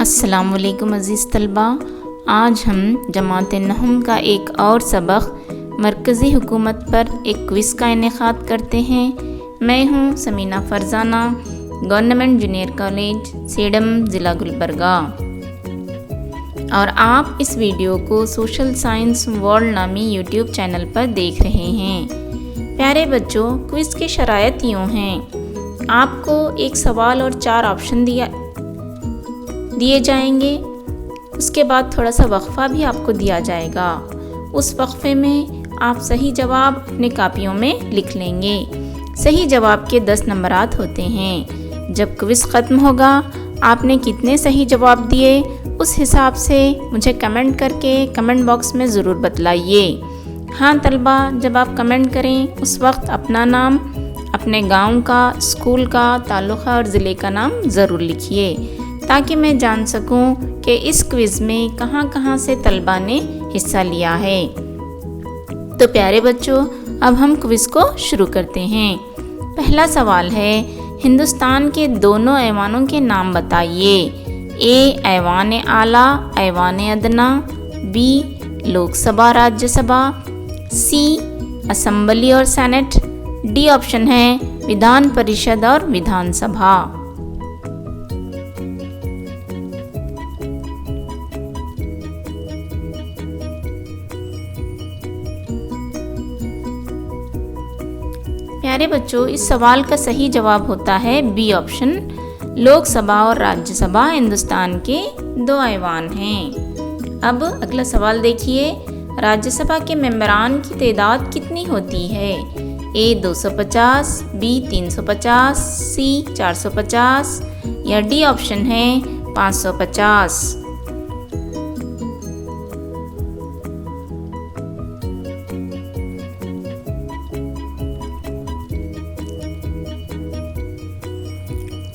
अस्सलामुअलैकुम अज़ीज़ तलबा। आज हम जमात नहम का एक और सबक मरकज़ी हुकूमत पर एक क्विज़ का इनेकाद करते हैं। मैं हूँ Sameena Farzana, government junior college Sedam ज़िला गुलबर्गा, और आप इस वीडियो को सोशल साइंस वर्ल्ड नामी यूट्यूब चैनल पर देख रहे हैं। प्यारे बच्चों, क्विज़ के शराइत यूँ हैं। आपको एक सवाल और 4 ऑप्शन दिए जाएंगे। उसके बाद थोड़ा सा वक्फ़ा भी आपको दिया जाएगा। उस वक्फ़े में आप सही जवाब अपने कापियों में लिख लेंगे। सही जवाब के 10 नंबरात होते हैं। जब क्विज़ ख़त्म होगा, आपने कितने सही जवाब दिए उस हिसाब से मुझे कमेंट करके कमेंट बॉक्स में ज़रूर बतलाइए। हाँ तलबा, जब आप कमेंट करें उस वक्त अपना नाम, अपने गांव का, स्कूल का, तालुका और ज़िले का नाम ज़रूर लिखिए, ताकि मैं जान सकूं कि इस क्विज़ में कहां कहां से तलबा ने हिस्सा लिया है। तो प्यारे बच्चों, अब हम क्विज़ को शुरू करते हैं। पहला सवाल है, हिंदुस्तान के दोनों ऐवानों के नाम बताइए। ए ऐवान आला, ऐवान अदना। बी लोकसभा राज्यसभा। सी असम्बली और सेनेट। डी ऑप्शन है विधान परिषद और विधानसभा। प्यारे बच्चों, इस सवाल का सही जवाब होता है बी ऑप्शन, लोकसभा और राज्यसभा हिंदुस्तान के 2 ऐवान हैं। अब अगला सवाल देखिए, राज्यसभा के मेंबरान की तादाद कितनी होती है? ए 250, बी 350, सी 450 या डी ऑप्शन है 550।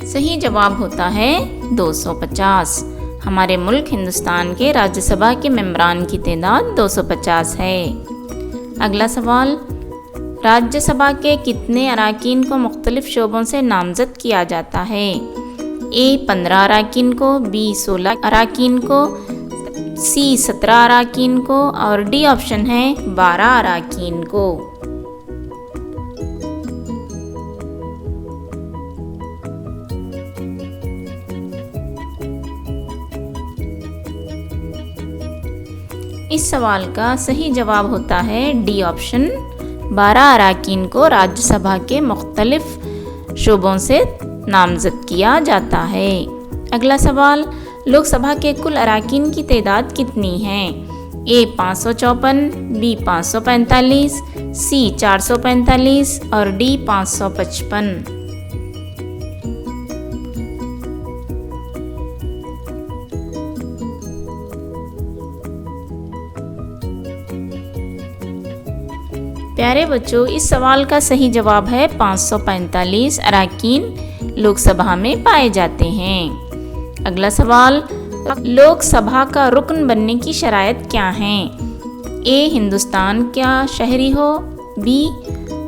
सही जवाब होता है 250। हमारे मुल्क हिंदुस्तान के राज्यसभा के मेंबरान की तादाद 250 है। अगला सवाल, राज्यसभा के कितने अराकीन को मुख्तलिफ शोबों से नामजद किया जाता है? ए 15 अराकीन को, बी 16 अराकीन को, सी 17 अराकीन को और डी ऑप्शन है 12 अराकीन को। इस सवाल का सही जवाब होता है डी ऑप्शन, 12 अराकीन को राज्यसभा के मुख्तलिफ शोबों से नामजद किया जाता है। अगला सवाल, लोकसभा के कुल अराकीन की तादाद कितनी है? ए 554, बी 545, सी 445 और डी 555। प्यारे बच्चों, इस सवाल का सही जवाब है 545 अराकीन लोकसभा में पाए जाते हैं। अगला सवाल, लोकसभा का रुकन बनने की शराइत क्या हैं? ए हिंदुस्तान का शहरी हो, बी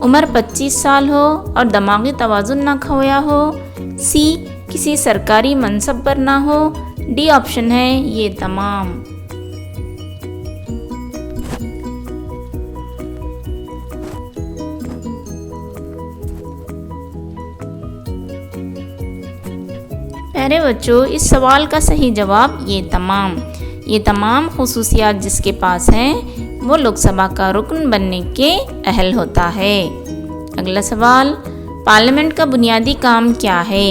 उम्र 25 साल हो और दिमागी तवाज़ुन ना खोया हो, सी किसी सरकारी मनसब पर ना हो, डी ऑप्शन है ये तमाम। प्यारे बच्चों, इस सवाल का सही जवाब ये तमाम खुसूसियात जिसके पास हैं वो लोकसभा का रुकन बनने के अहल होता है। अगला सवाल, पार्लियामेंट का बुनियादी काम क्या है?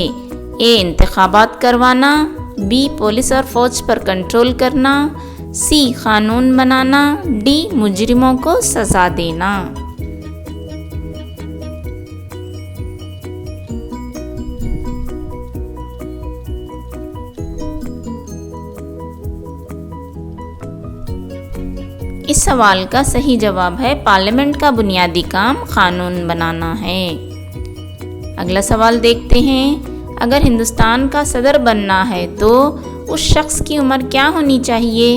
ए इंतखाबात करवाना, बी पुलिस और फौज पर कंट्रोल करना, सी कानून बनाना, डी मुजरिमों को सजा देना। इस सवाल का सही जवाब है पार्लियामेंट का बुनियादी काम कानून बनाना है। अगला सवाल देखते हैं, अगर हिंदुस्तान का सदर बनना है तो उस शख्स की उम्र क्या होनी चाहिए?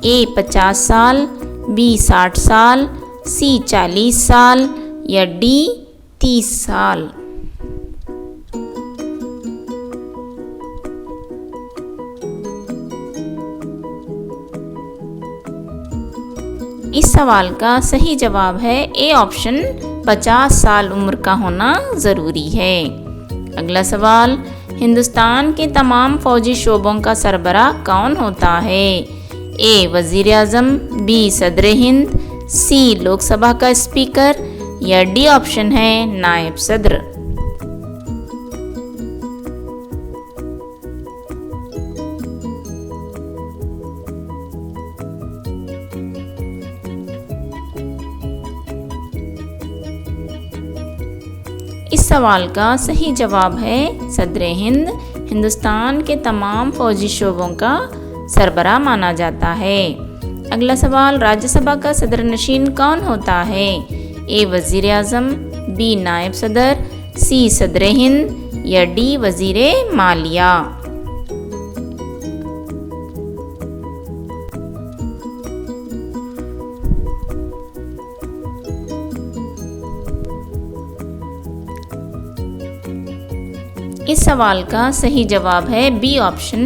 ए 50 साल, बी 60 साल, सी 40 साल या डी 30 साल। इस सवाल का सही जवाब है ए ऑप्शन, 50 साल उम्र का होना ज़रूरी है। अगला सवाल, हिंदुस्तान के तमाम फौजी शोबों का सरबराह कौन होता है? ए वज़ीर आज़म, बी सदर हिंद, सी लोकसभा का स्पीकर या डी ऑप्शन है नायब सदर। इस सवाल का सही जवाब है सदर हिंद, हिंदुस्तान के तमाम फौजी शोबों का सरबराह माना जाता है। अगला सवाल, राज्यसभा का सदर नशीन कौन होता है? ए वज़ीर आज़म, बी नायब सदर, सी सदर हिंद या डी वज़ीर मालिया। इस सवाल का सही जवाब है बी ऑप्शन,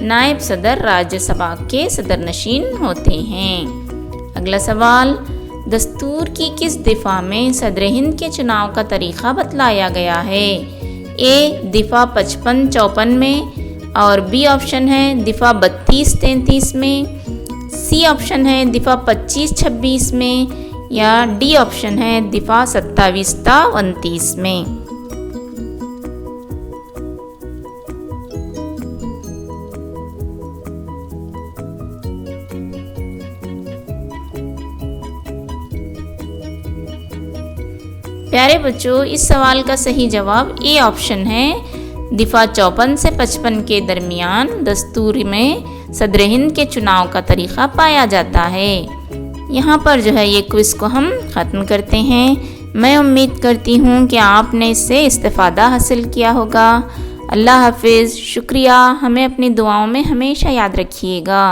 नायब सदर राज्यसभा के सदरनशीन होते हैं। अगला सवाल, दस्तूर की किस दिफा में सदर हिंद के चुनाव का तरीक़ा बतलाया गया है? ए दिफा 55-54 में और बी ऑप्शन है दिफा 32-33 में, सी ऑप्शन है दिफा 25-26 में या डी ऑप्शन है दिफा 27-29 में। प्यारे बच्चों, इस सवाल का सही जवाब ए ऑप्शन है दिफा 54 से 55 के दरमियान दस्तूर में सदर हिंद के चुनाव का तरीक़ा पाया जाता है। यहाँ पर जो है ये क्विज़ को हम ख़त्म करते हैं। मैं उम्मीद करती हूँ कि आपने इससे इस्तिफ़ादा हासिल किया होगा। अल्लाह हाफिज़, शुक्रिया। हमें अपनी दुआओं में हमेशा याद रखिएगा।